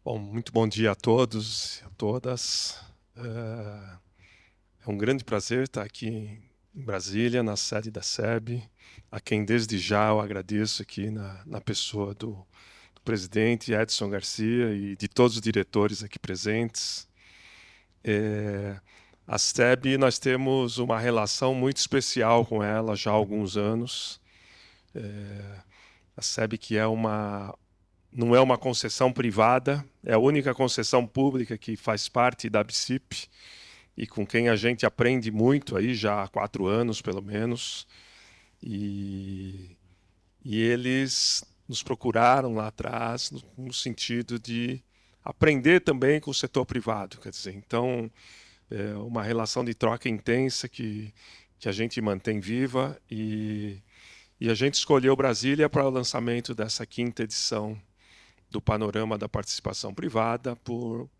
Bom, muito bom dia a todos e a todas. É um grande prazer estar aqui em Brasília, na sede da SEB, a quem desde já eu agradeço aqui na pessoa do presidente Edson Garcia e de todos os diretores aqui presentes. A SEB, nós temos uma relação muito especial com ela já há alguns anos. A SEB que não é uma concessão privada, é a única concessão pública que faz parte da ABSIP e com quem a gente aprende muito aí já há 4 anos, pelo menos. E, e eles nos procuraram lá atrás no sentido de aprender também com o setor privado, quer dizer, então é uma relação de troca intensa que a gente mantém viva e a gente escolheu Brasília para o lançamento dessa 5ª edição do Panorama da Participação Privada por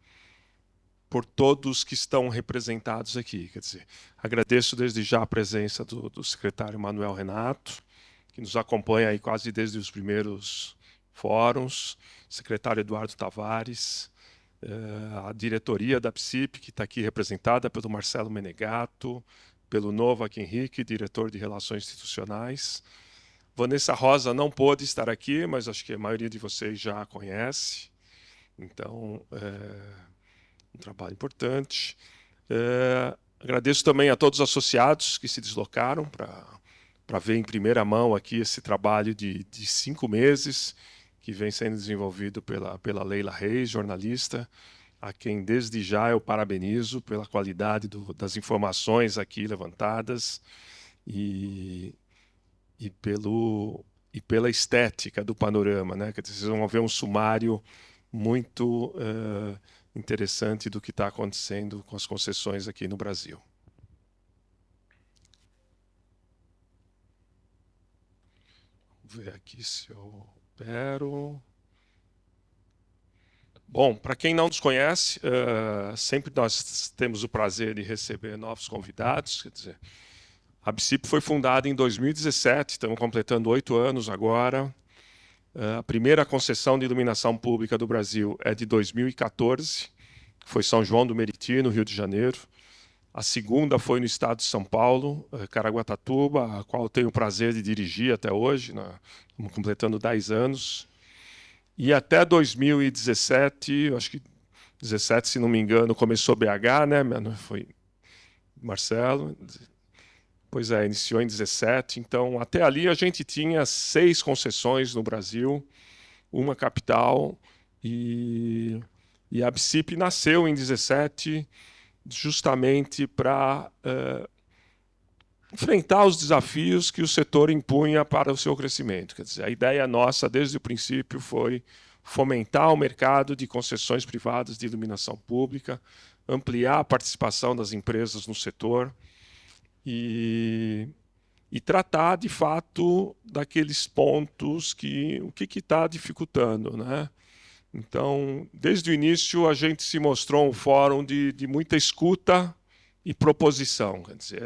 todos que estão representados aqui. Quer dizer, agradeço desde já a presença do secretário Manuel Renato, que nos acompanha aí quase desde os primeiros fóruns, secretário Eduardo Tavares, a diretoria da PSIP, que está aqui representada pelo Marcelo Menegato, pelo Novak Henrique, diretor de Relações Institucionais. Vanessa Rosa não pôde estar aqui, mas acho que a maioria de vocês já a conhece. Então, um trabalho importante. Agradeço também a todos os associados que se deslocaram para ver em primeira mão aqui esse trabalho de 5 meses que vem sendo desenvolvido pela Leila Reis, jornalista, a quem desde já eu parabenizo pela qualidade das informações aqui levantadas e pela estética do panorama, né? Quer dizer, vocês vão ver um sumário muito interessante do que está acontecendo com as concessões aqui no Brasil. Vou ver aqui se eu opero. Bom, para quem não nos conhece, sempre nós temos o prazer de receber novos convidados. Quer dizer, a ABSIP foi fundada em 2017, estamos completando 8 anos agora. A primeira concessão de iluminação pública do Brasil é de 2014, foi São João do Meriti, no Rio de Janeiro. A segunda foi no estado de São Paulo, Caraguatatuba, a qual eu tenho o prazer de dirigir até hoje, estamos completando 10 anos. E até 2017, acho que 17, se não me engano, começou BH, né? Foi Marcelo. Pois é, iniciou em 17. Então, até ali a gente tinha 6 concessões no Brasil, uma capital, e a ABSIP nasceu em 17 justamente para enfrentar os desafios que o setor impunha para o seu crescimento. Quer dizer, a ideia nossa, desde o princípio, foi fomentar o mercado de concessões privadas de iluminação pública, ampliar a participação das empresas no setor e tratar, de fato, daqueles pontos o que está dificultando, né? Então, desde o início, a gente se mostrou um fórum de muita escuta e proposição. Quer dizer,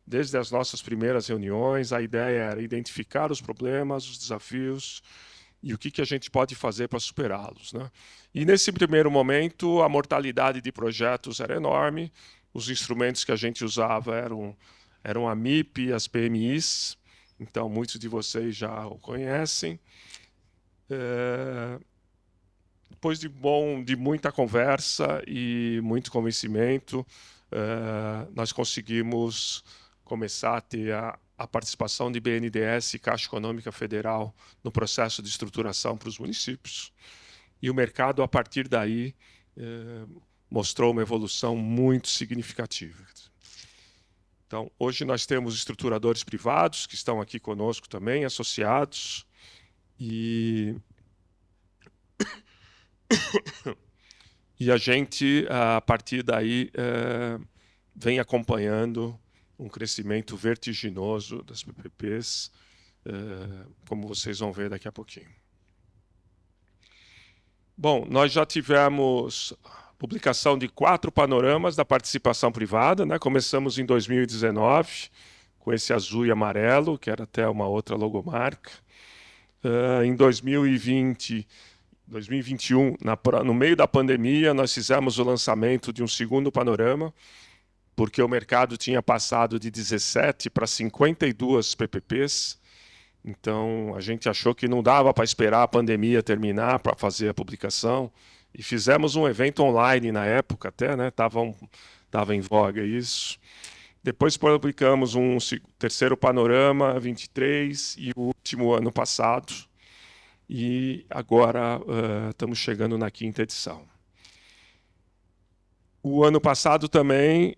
desde as nossas primeiras reuniões, a ideia era identificar os problemas, os desafios e o que a gente pode fazer para superá-los, né? E nesse primeiro momento, a mortalidade de projetos era enorme, os instrumentos que a gente usava eram a MIP e as PMIs, então muitos de vocês já o conhecem. Depois de muita conversa e muito convencimento, nós conseguimos começar a ter a participação de BNDES e Caixa Econômica Federal no processo de estruturação para os municípios. E o mercado, a partir daí, mostrou uma evolução muito significativa. Então, hoje nós temos estruturadores privados que estão aqui conosco também, associados, e a gente, a partir daí, vem acompanhando um crescimento vertiginoso das PPPs, como vocês vão ver daqui a pouquinho. Bom, nós já tivemos publicação de 4 panoramas da participação privada, né? Começamos em 2019, com esse azul e amarelo, que era até uma outra logomarca. Em 2020, 2021, no meio da pandemia, nós fizemos o lançamento de um segundo panorama, porque o mercado tinha passado de 17 para 52 PPPs. Então, a gente achou que não dava para esperar a pandemia terminar para fazer a publicação. E fizemos um evento online na época até, né? Tava em voga isso. Depois publicamos um terceiro panorama, 23, e o último ano passado. E agora estamos chegando na quinta edição. O ano passado também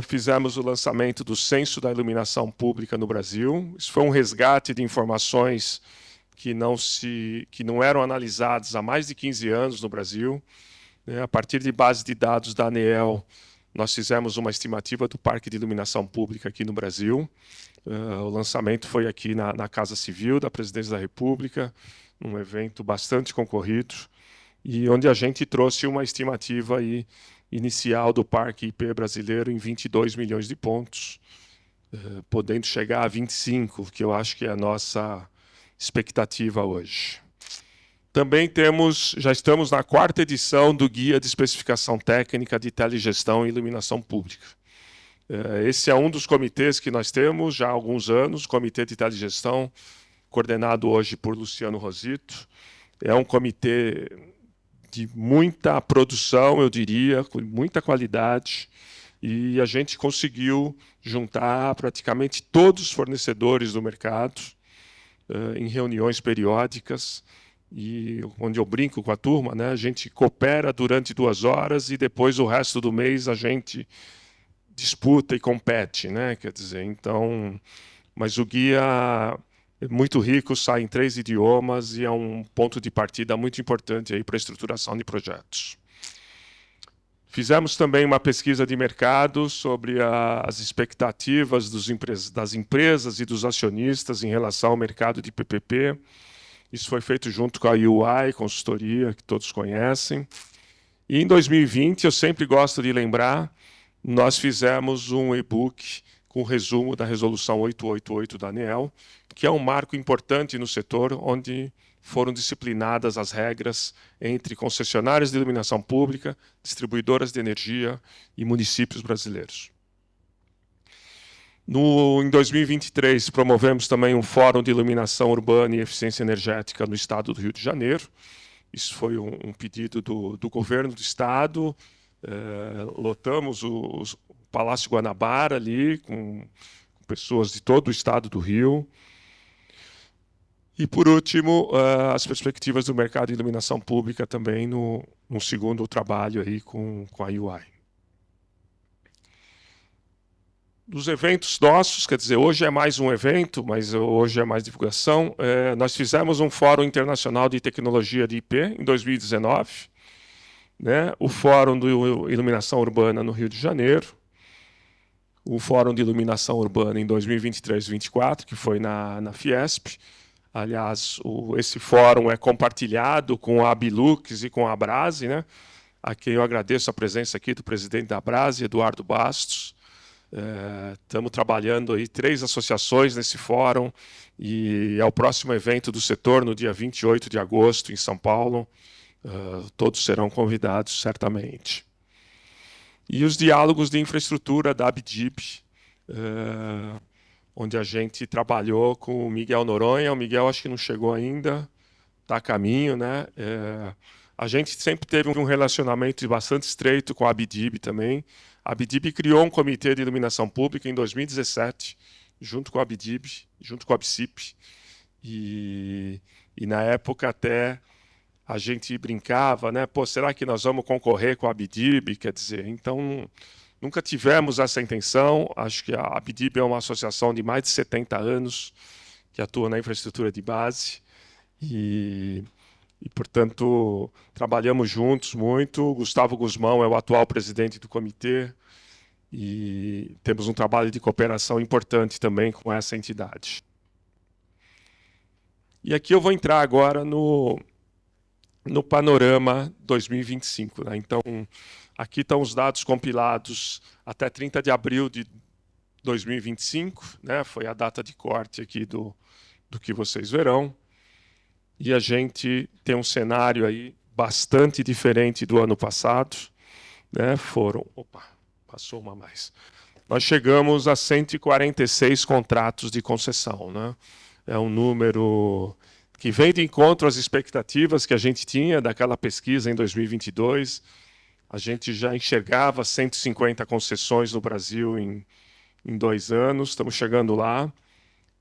fizemos o lançamento do Censo da Iluminação Pública no Brasil. Isso foi um resgate de informações que não eram analisadas há mais de 15 anos no Brasil. A partir de base de dados da ANEEL, nós fizemos uma estimativa do parque de iluminação pública aqui no Brasil. O lançamento foi aqui na Casa Civil da Presidência da República, num evento bastante concorrido, e onde a gente trouxe uma estimativa aí inicial do parque IP brasileiro em 22 milhões de pontos, podendo chegar a 25, que eu acho que é a nossa expectativa hoje. Também já estamos na 4ª edição do Guia de Especificação Técnica de Telegestão e Iluminação Pública. Esse é um dos comitês que nós temos já há alguns anos, o Comitê de Telegestão, coordenado hoje por Luciano Rosito. É um comitê de muita produção, eu diria, com muita qualidade, e a gente conseguiu juntar praticamente todos os fornecedores do mercado em reuniões periódicas, e onde eu brinco com a turma, né? A gente coopera durante 2 horas e depois o resto do mês a gente disputa e compete, né? Quer dizer, então, mas o guia é muito rico, sai em 3 idiomas e é um ponto de partida muito importante aí para a estruturação de projetos. Fizemos também uma pesquisa de mercado sobre as expectativas das empresas e dos acionistas em relação ao mercado de PPP. Isso foi feito junto com a UI, consultoria, que todos conhecem. E em 2020, eu sempre gosto de lembrar, nós fizemos um e-book com resumo da Resolução 888 da ANEEL, que é um marco importante no setor, onde foram disciplinadas as regras entre concessionárias de iluminação pública, distribuidoras de energia e municípios brasileiros. Em 2023, promovemos também um Fórum de Iluminação Urbana e Eficiência Energética no Estado do Rio de Janeiro. Isso foi um pedido do governo do Estado. Lotamos o Palácio Guanabara ali, com pessoas de todo o Estado do Rio. E, por último, as perspectivas do mercado de iluminação pública também num segundo trabalho aí com a UI. Dos eventos nossos, quer dizer, hoje é mais um evento, mas hoje é mais divulgação. Nós fizemos um Fórum Internacional de Tecnologia de IP em 2019, né? O Fórum de Iluminação Urbana no Rio de Janeiro, o Fórum de Iluminação Urbana em 2023-24, que foi na Fiesp. Aliás, esse fórum é compartilhado com a Abilux e com a Abrase, né? A quem eu agradeço a presença aqui do presidente da Abrase, Eduardo Bastos. Estamos trabalhando aí 3 associações nesse fórum e é o próximo evento do setor no dia 28 de agosto em São Paulo. Todos serão convidados, certamente. E os diálogos de infraestrutura da ABDIB, onde a gente trabalhou com o Miguel Noronha. O Miguel acho que não chegou ainda, está a caminho, né? A gente sempre teve um relacionamento bastante estreito com a ABDIB também. A ABDIB criou um comitê de iluminação pública em 2017, junto com a ABDIB, junto com a ABCIP. E na época até a gente brincava, né? Pô, será que nós vamos concorrer com a ABDIB? Quer dizer, então nunca tivemos essa intenção. Acho que a ABDIB é uma associação de mais de 70 anos que atua na infraestrutura de base. E, portanto, trabalhamos juntos muito. O Gustavo Guzmão é o atual presidente do comitê e temos um trabalho de cooperação importante também com essa entidade. E aqui eu vou entrar agora no panorama 2025. Né? Então, aqui estão os dados compilados até 30 de abril de 2025, né? Foi a data de corte aqui do que vocês verão. e a gente tem um cenário aí bastante diferente do ano passado, né? Opa, passou uma a mais. Nós chegamos a 146 contratos de concessão, né? É um número que vem de encontro às expectativas que a gente tinha daquela pesquisa em 2022. A gente já enxergava 150 concessões no Brasil em 2 anos, estamos chegando lá.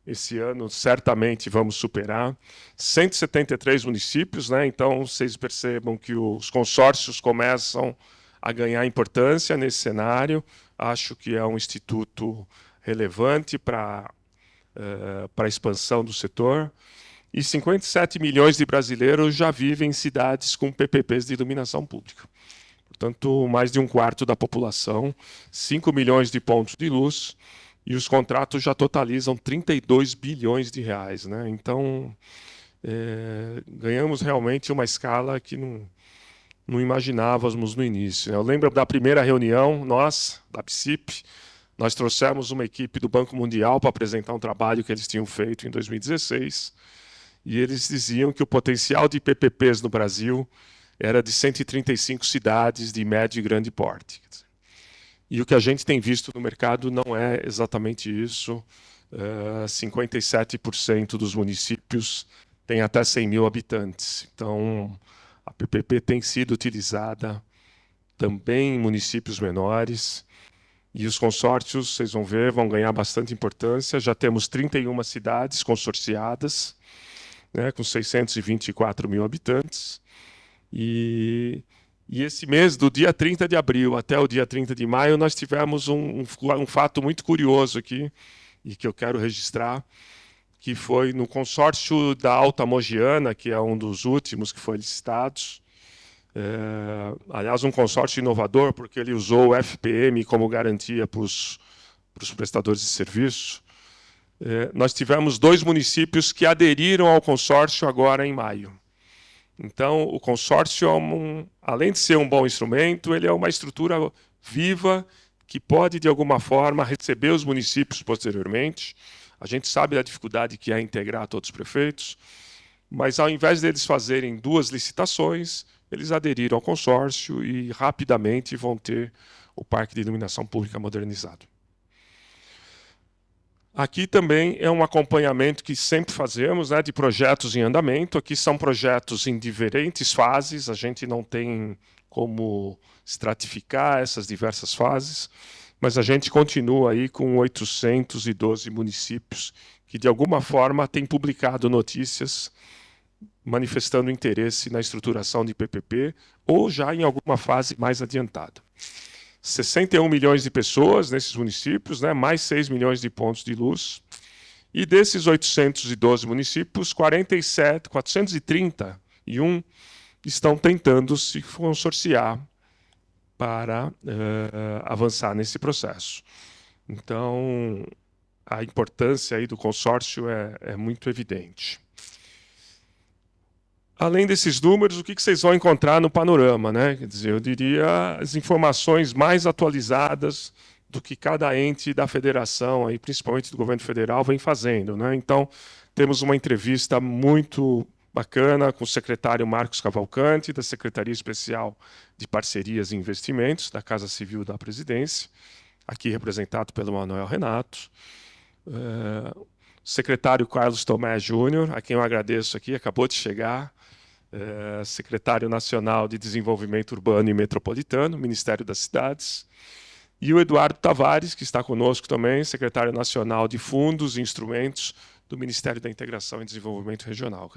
Esse ano, certamente, vamos superar. 173 municípios, né? Então, vocês percebam que os consórcios começam a ganhar importância nesse cenário. Acho que é um instituto relevante para a expansão do setor. E 57 milhões de brasileiros já vivem em cidades com PPPs de iluminação pública. Portanto, mais de um quarto da população, 5 milhões de pontos de luz, e os contratos já totalizam 32 bilhões de reais, né? Então, ganhamos realmente uma escala que não imaginávamos no início. Eu lembro da primeira reunião, nós, da PSIP, nós trouxemos uma equipe do Banco Mundial para apresentar um trabalho que eles tinham feito em 2016, e eles diziam que o potencial de PPPs no Brasil era de 135 cidades de médio e grande porte. E o que a gente tem visto no mercado não é exatamente isso. 57% dos municípios têm até 100 mil habitantes. Então, a PPP tem sido utilizada também em municípios menores. E os consórcios, vocês vão ver, vão ganhar bastante importância. Já temos 31 cidades consorciadas, né, com 624 mil habitantes. E esse mês, do dia 30 de abril até o dia 30 de maio, nós tivemos um fato muito curioso aqui, e que eu quero registrar, que foi no consórcio da Alta Mogiana, que é um dos últimos que foi licitado. Aliás, um consórcio inovador, porque ele usou o FPM como garantia para os prestadores de serviço. Nós tivemos 2 municípios que aderiram ao consórcio agora em maio. Então, o consórcio, além de ser um bom instrumento, ele é uma estrutura viva que pode, de alguma forma, receber os municípios posteriormente. A gente sabe da dificuldade que é integrar todos os prefeitos, mas, ao invés deles fazerem 2 licitações, eles aderiram ao consórcio e, rapidamente, vão ter o parque de iluminação pública modernizado. Aqui também é um acompanhamento que sempre fazemos, né, de projetos em andamento. Aqui são projetos em diferentes fases, a gente não tem como estratificar essas diversas fases, mas a gente continua aí com 812 municípios que, de alguma forma, têm publicado notícias manifestando interesse na estruturação de PPP ou já em alguma fase mais adiantada. 61 milhões de pessoas nesses municípios, né, mais 6 milhões de pontos de luz. E desses 812 municípios, 431 estão tentando se consorciar para avançar nesse processo. Então, a importância aí do consórcio é muito evidente. Além desses números, o que vocês vão encontrar no panorama, né? Quer dizer, eu diria as informações mais atualizadas do que cada ente da federação, aí, principalmente do governo federal, vem fazendo, né? Então, temos uma entrevista muito bacana com o secretário Marcos Cavalcante, da Secretaria Especial de Parcerias e Investimentos, da Casa Civil da Presidência, aqui representado pelo Manuel Renato. O secretário Carlos Tomé Júnior, a quem eu agradeço aqui, acabou de chegar, secretário nacional de Desenvolvimento Urbano e Metropolitano, Ministério das Cidades, e o Eduardo Tavares, que está conosco também, secretário nacional de Fundos e Instrumentos do Ministério da Integração e Desenvolvimento Regional.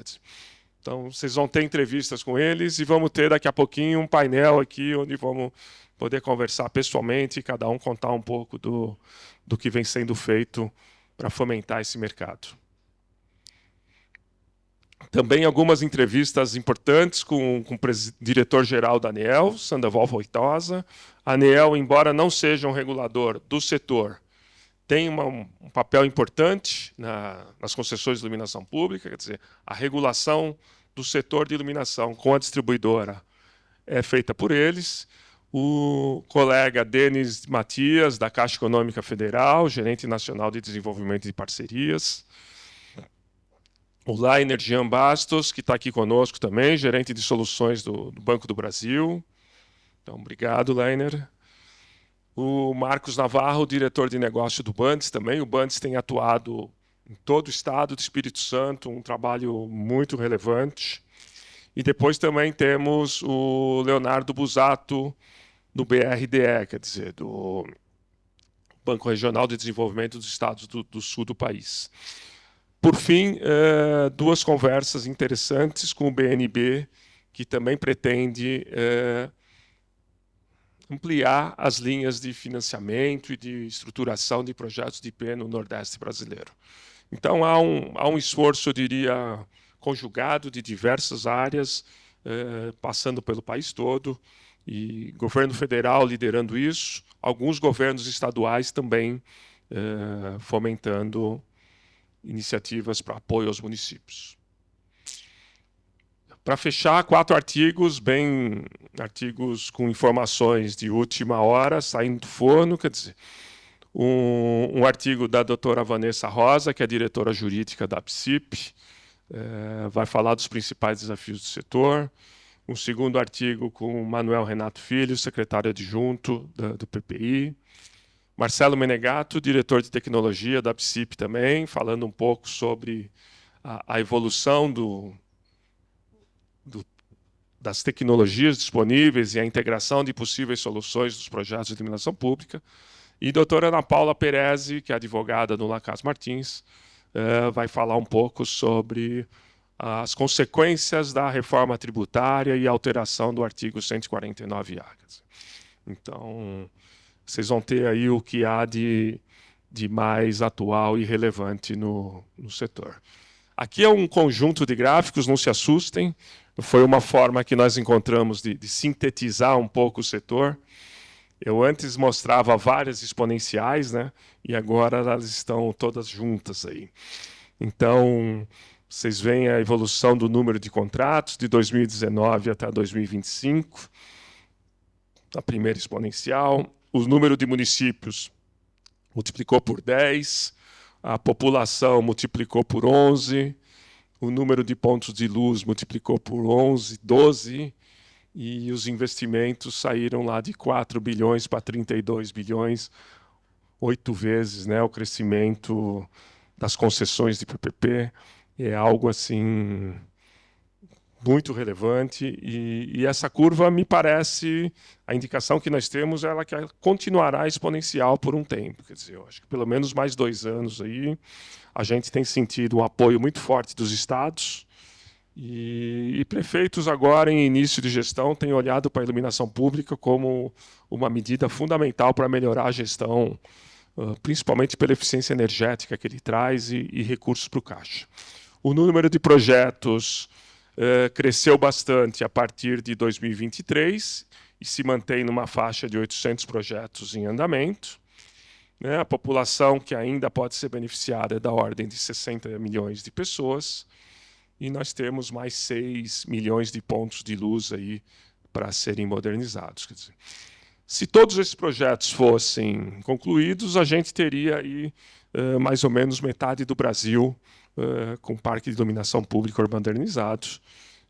Então, vocês vão ter entrevistas com eles e vamos ter daqui a pouquinho um painel aqui onde vamos poder conversar pessoalmente e cada um contar um pouco do que vem sendo feito para fomentar esse mercado. Também algumas entrevistas importantes com o diretor-geral da ANEEL, Sandoval Feitosa. A ANEEL, embora não seja um regulador do setor, tem um papel importante nas concessões de iluminação pública, quer dizer, a regulação do setor de iluminação com a distribuidora é feita por eles. O colega Denis Matias, da Caixa Econômica Federal, gerente nacional de desenvolvimento e parcerias. O Lainer Jean Bastos, que está aqui conosco também, gerente de soluções do Banco do Brasil. Então, obrigado, Lainer. O Marcos Navarro, diretor de negócio do Bandes também. O Bandes tem atuado em todo o estado do Espírito Santo, um trabalho muito relevante. E depois também temos o Leonardo Busato, do BRDE, quer dizer, do Banco Regional de Desenvolvimento dos Estados do Sul do país. Por fim, duas conversas interessantes com o BNB, que também pretende ampliar as linhas de financiamento e de estruturação de projetos de IP no Nordeste brasileiro. Então, há um esforço, eu diria, conjugado de diversas áreas, passando pelo país todo, e governo federal liderando isso, alguns governos estaduais também fomentando iniciativas para apoio aos municípios. Para fechar, 4 artigos, artigos com informações de última hora, saindo do forno, quer dizer, um artigo da doutora Vanessa Rosa, que é diretora jurídica da APSIP, vai falar dos principais desafios do setor. Um segundo artigo com Manuel Renato Filho, secretário adjunto do PPI. Marcelo Menegato, diretor de tecnologia da APSIP também, falando um pouco sobre a evolução das tecnologias disponíveis e a integração de possíveis soluções dos projetos de iluminação pública. E a doutora Ana Paula Perezi, que é advogada no Lacas Martins, vai falar um pouco sobre as consequências da reforma tributária e a alteração do artigo 149-A. Então, vocês vão ter aí o que há de mais atual e relevante no setor. Aqui é um conjunto de gráficos, não se assustem, foi uma forma que nós encontramos de sintetizar um pouco o setor. Eu antes mostrava várias exponenciais, né? E agora elas estão todas juntas aí. Então, vocês veem a evolução do número de contratos de 2019 até 2025, a primeira exponencial. O número de municípios multiplicou por 10, a população multiplicou por 11, o número de pontos de luz multiplicou por 11, 12, e os investimentos saíram lá de 4 bilhões para 32 bilhões, 8 vezes, né, o crescimento das concessões de PPP. É algo assim muito relevante, e essa curva, me parece, a indicação que nós temos é que ela continuará exponencial por um tempo. Quer dizer, eu acho que pelo menos mais 2 anos aí, a gente tem sentido um apoio muito forte dos estados, e prefeitos agora, em início de gestão, têm olhado para a iluminação pública como uma medida fundamental para melhorar a gestão, principalmente pela eficiência energética que ele traz e recursos para o caixa. O número de projetos cresceu bastante a partir de 2023 e se mantém numa faixa de 800 projetos em andamento. A população que ainda pode ser beneficiada é da ordem de 60 milhões de pessoas, e nós temos mais 6 milhões de pontos de luz aí para serem modernizados. Quer dizer, se todos esses projetos fossem concluídos, a gente teria aí mais ou menos metade do Brasil com parque de iluminação pública modernizados,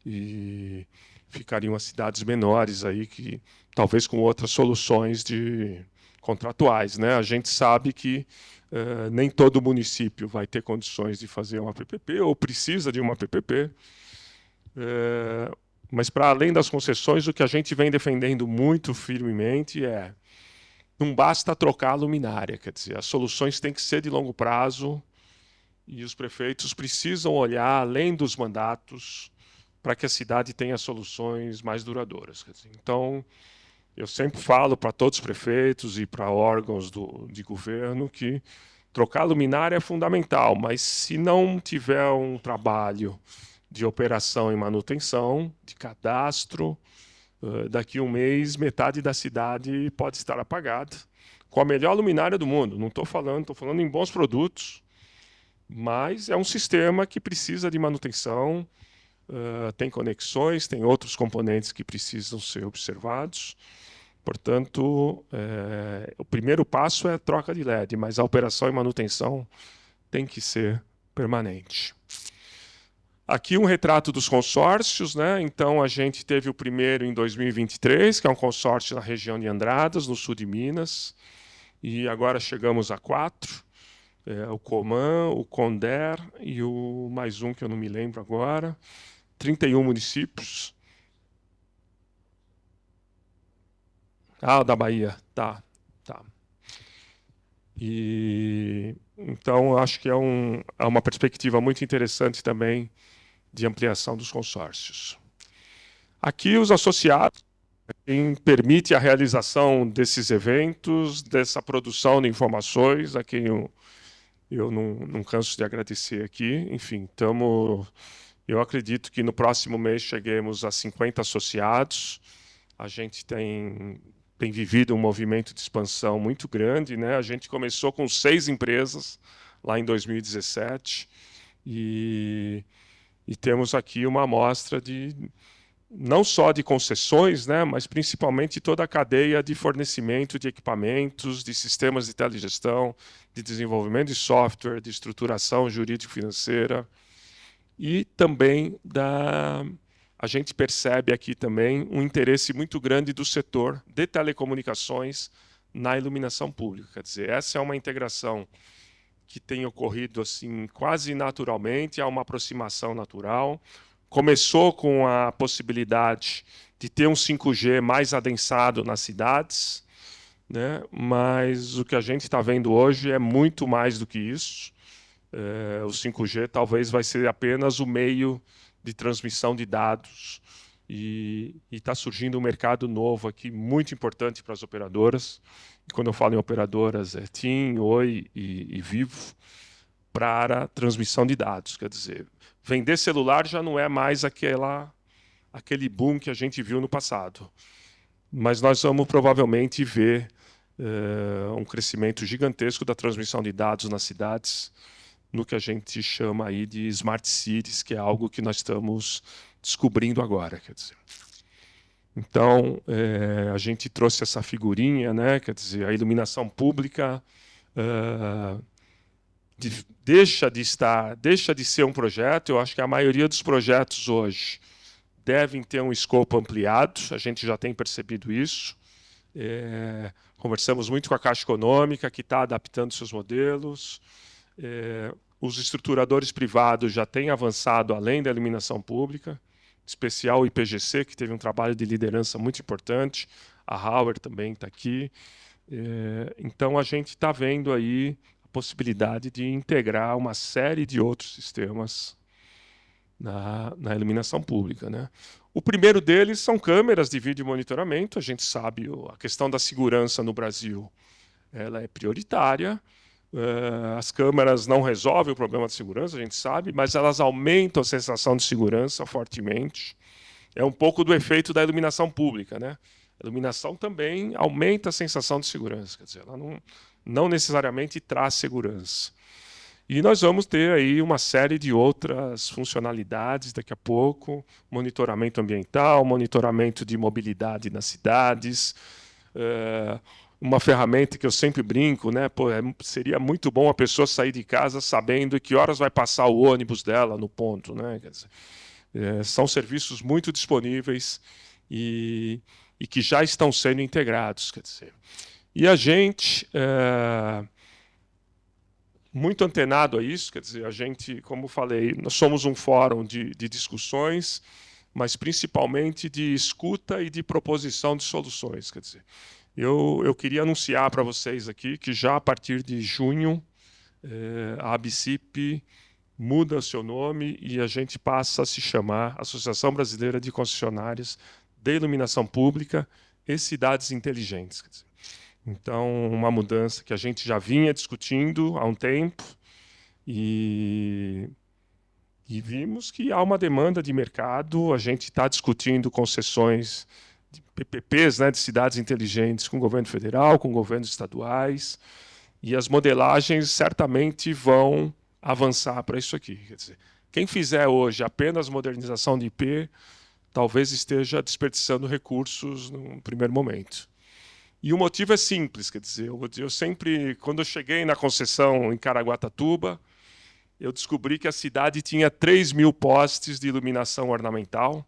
e ficariam as cidades menores aí, que talvez com outras soluções contratuais, né? A gente sabe que nem todo município vai ter condições de fazer uma PPP ou precisa de uma PPP. Mas, para além das concessões, o que a gente vem defendendo muito firmemente é: não basta trocar a luminária, quer dizer, as soluções têm que ser de longo prazo, e os prefeitos precisam olhar além dos mandatos para que a cidade tenha soluções mais duradouras. Quer dizer, então, eu sempre falo para todos os prefeitos e para órgãos de governo que trocar a luminária é fundamental, mas se não tiver um trabalho de operação e manutenção, de cadastro, daqui a um mês, metade da cidade pode estar apagada, com a melhor luminária do mundo. Não estou falando em bons produtos, mas é um sistema que precisa de manutenção, tem conexões, tem outros componentes que precisam ser observados. Portanto, o primeiro passo é a troca de LED, mas a operação e manutenção tem que ser permanente. Aqui um retrato dos consórcios, né? Então, a gente teve o primeiro em 2023, que é um consórcio na região de Andradas, no sul de Minas, e agora chegamos a 4. O Coman, o Conder e o mais um que eu não me lembro agora. 31 municípios. Ah, o da Bahia, tá. E então acho que é uma perspectiva muito interessante também de ampliação dos consórcios. Aqui os associados, quem permite a realização desses eventos, dessa produção de informações, a quem eu não canso de agradecer aqui. Enfim, eu acredito que no próximo mês cheguemos a 50 associados. A gente tem vivido um movimento de expansão muito grande, né? A gente começou com 6 empresas lá em 2017 e temos aqui uma amostra não só de concessões, né, mas principalmente toda a cadeia de fornecimento de equipamentos, de sistemas de telegestão, de desenvolvimento de software, de estruturação jurídico-financeira e também a gente percebe aqui também um interesse muito grande do setor de telecomunicações na iluminação pública. Quer dizer, essa é uma integração que tem ocorrido assim quase naturalmente, há uma aproximação natural. Começou com a possibilidade de ter um 5G mais adensado nas cidades, né? Mas o que a gente está vendo hoje é muito mais do que isso. O 5G talvez vai ser apenas o meio de transmissão de dados e está surgindo um mercado novo aqui muito importante para as operadoras. E quando eu falo em operadoras, é TIM, Oi e Vivo, para transmissão de dados. Quer dizer, vender celular já não é mais aquele boom que a gente viu no passado. Mas nós vamos provavelmente ver um crescimento gigantesco da transmissão de dados nas cidades, no que a gente chama aí de Smart Cities, que é algo que nós estamos descobrindo agora. Quer dizer. Então, a gente trouxe essa figurinha, né? Quer dizer, a iluminação pública deixa de ser um projeto. Eu acho que a maioria dos projetos hoje devem ter um escopo ampliado, a gente já tem percebido isso. Conversamos muito com a Caixa Econômica, que está adaptando seus modelos. Os estruturadores privados já têm avançado além da iluminação pública, em especial o IPGC, que teve um trabalho de liderança muito importante. A Hauer também está aqui. Então, a gente está vendo aí a possibilidade de integrar uma série de outros sistemas na iluminação pública, né? O primeiro deles são câmeras de vídeo monitoramento. A gente sabe a questão da segurança no Brasil, ela é prioritária. As câmeras não resolvem o problema de segurança, a gente sabe, mas elas aumentam a sensação de segurança fortemente. É um pouco do efeito da iluminação pública, né? A iluminação também aumenta a sensação de segurança, quer dizer, ela não necessariamente traz segurança. E nós vamos ter aí uma série de outras funcionalidades daqui a pouco, monitoramento ambiental, monitoramento de mobilidade nas cidades, uma ferramenta que eu sempre brinco, né? Pô, seria muito bom a pessoa sair de casa sabendo que horas vai passar o ônibus dela no ponto, né? Quer dizer, são serviços muito disponíveis e que já estão sendo integrados, quer dizer. E a gente muito antenado a isso, quer dizer, a gente, como falei, nós somos um fórum de discussões, mas principalmente de escuta e de proposição de soluções, quer dizer. Eu queria anunciar para vocês aqui que já a partir de junho a ABCIP muda seu nome e a gente passa a se chamar Associação Brasileira de Concessionárias de Iluminação Pública e Cidades Inteligentes. Quer dizer. Então, uma mudança que a gente já vinha discutindo há um tempo e vimos que há uma demanda de mercado. A gente está discutindo concessões de PPPs, né, de cidades inteligentes com o governo federal, com governos estaduais, e as modelagens certamente vão avançar para isso aqui. Quer dizer, quem fizer hoje apenas modernização de IP, talvez esteja desperdiçando recursos no primeiro momento. E o motivo é simples, quer dizer, eu sempre, quando eu cheguei na concessão em Caraguatatuba, eu descobri que a cidade tinha 3.000 postes de iluminação ornamental,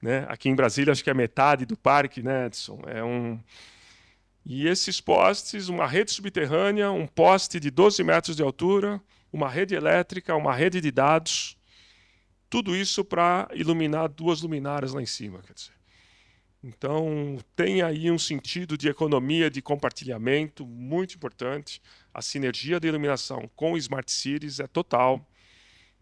né? Aqui em Brasília, acho que é metade do parque, né, Edson? E esses postes, uma rede subterrânea, um poste de 12 metros de altura, uma rede elétrica, uma rede de dados, tudo isso para iluminar 2 luminárias lá em cima. Quer dizer. Então, tem aí um sentido de economia, de compartilhamento muito importante. A sinergia da iluminação com o Smart Cities é total.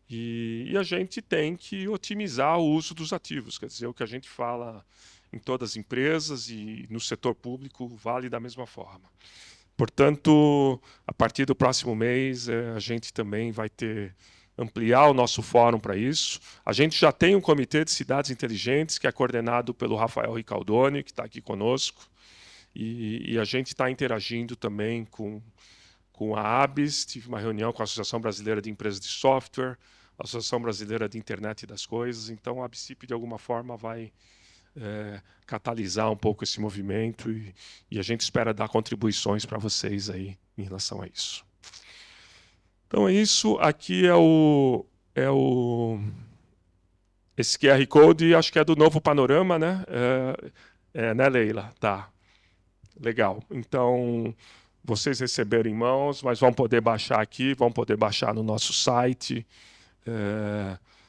E a gente tem que otimizar o uso dos ativos. Quer dizer, o que a gente fala em todas as empresas e no setor público vale da mesma forma. Portanto, a partir do próximo mês, a gente também vai ampliar o nosso fórum para isso. A gente já tem um comitê de cidades inteligentes, que é coordenado pelo Rafael Ricaldoni, que está aqui conosco, e a gente está interagindo também com a ABS, tive uma reunião com a Associação Brasileira de Empresas de Software, a Associação Brasileira de Internet das Coisas, então a ABCIP, de alguma forma, vai catalisar um pouco esse movimento e a gente espera dar contribuições para vocês aí em relação a isso. Então é isso, aqui esse QR Code, acho que é do Novo Panorama, né? Né, Leila? Tá, legal. Então, vocês receberam em mãos, mas vão poder baixar aqui, vão poder baixar no nosso site.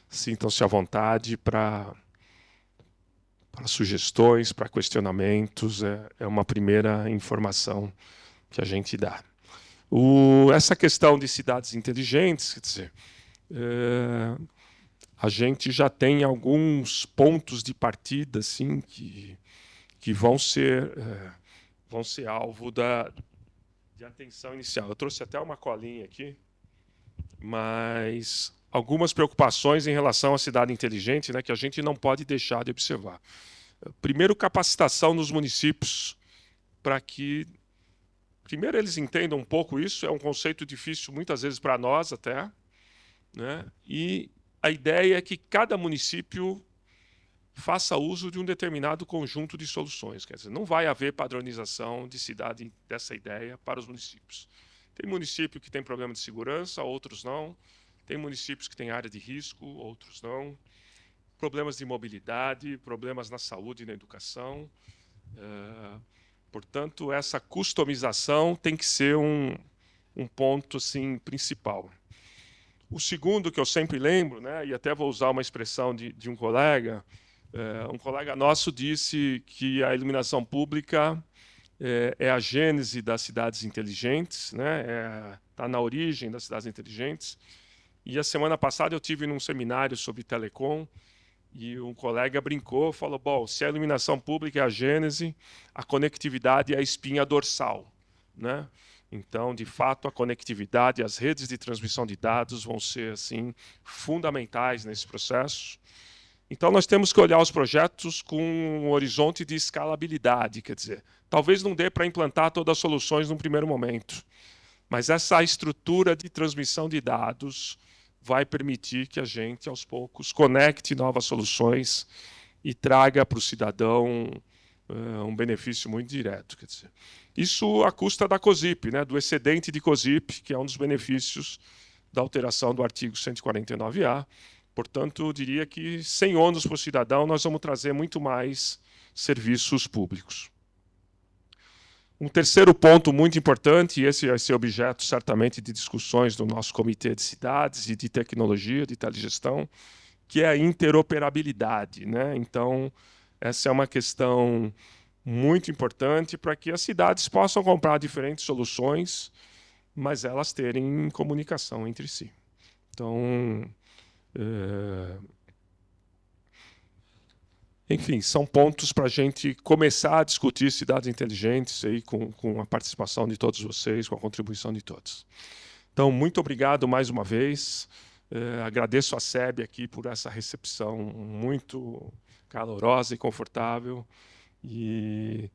Sintam-se à vontade para sugestões, para questionamentos. É uma primeira informação que a gente dá. Essa questão de cidades inteligentes, quer dizer, a gente já tem alguns pontos de partida assim, que vão ser alvo de atenção inicial. Eu trouxe até uma colinha aqui, mas algumas preocupações em relação à cidade inteligente, né, que a gente não pode deixar de observar. Primeiro, capacitação nos municípios, para que, primeiro, eles entendam um pouco isso. É um conceito difícil, muitas vezes, para nós até, né? E a ideia é que cada município faça uso de um determinado conjunto de soluções. Quer dizer, não vai haver padronização de cidade dessa ideia para os municípios. Tem município que tem problema de segurança, outros não. Tem municípios que têm área de risco, outros não. Problemas de mobilidade, problemas na saúde e na educação. Portanto, essa customização tem que ser um ponto assim, principal. O segundo, que eu sempre lembro, né, e até vou usar uma expressão de um colega nosso disse que a iluminação pública é a gênese das cidades inteligentes, né, está na origem das cidades inteligentes. E a semana passada eu tive num seminário sobre telecom, e um colega brincou, falou, bom, se a iluminação pública é a gênese, a conectividade é a espinha dorsal, né? Então, de fato, a conectividade e as redes de transmissão de dados vão ser assim fundamentais nesse processo. Então, nós temos que olhar os projetos com um horizonte de escalabilidade, quer dizer, talvez não dê para implantar todas as soluções num primeiro momento, mas essa estrutura de transmissão de dados vai permitir que a gente, aos poucos, conecte novas soluções e traga para o cidadão um benefício muito direto. Quer dizer, isso à custa da COSIP, né, do excedente de COSIP, que é um dos benefícios da alteração do artigo 149A. Portanto, eu diria que, sem ônus para o cidadão, nós vamos trazer muito mais serviços públicos. Um terceiro ponto muito importante, e esse vai ser objeto certamente de discussões do nosso comitê de cidades e de tecnologia, de telegestão, que é a interoperabilidade, né? Então, essa é uma questão muito importante para que as cidades possam comprar diferentes soluções, mas elas terem comunicação entre si. Então, enfim, são pontos para a gente começar a discutir cidades inteligentes aí com a participação de todos vocês, com a contribuição de todos. Então, muito obrigado mais uma vez. Agradeço a SEB aqui por essa recepção muito calorosa e confortável. E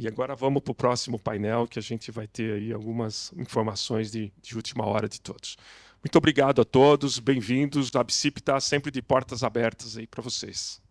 agora vamos para o próximo painel, que a gente vai ter aí algumas informações de última hora de todos. Muito obrigado a todos, bem-vindos. A ABCIP está sempre de portas abertas aí para vocês.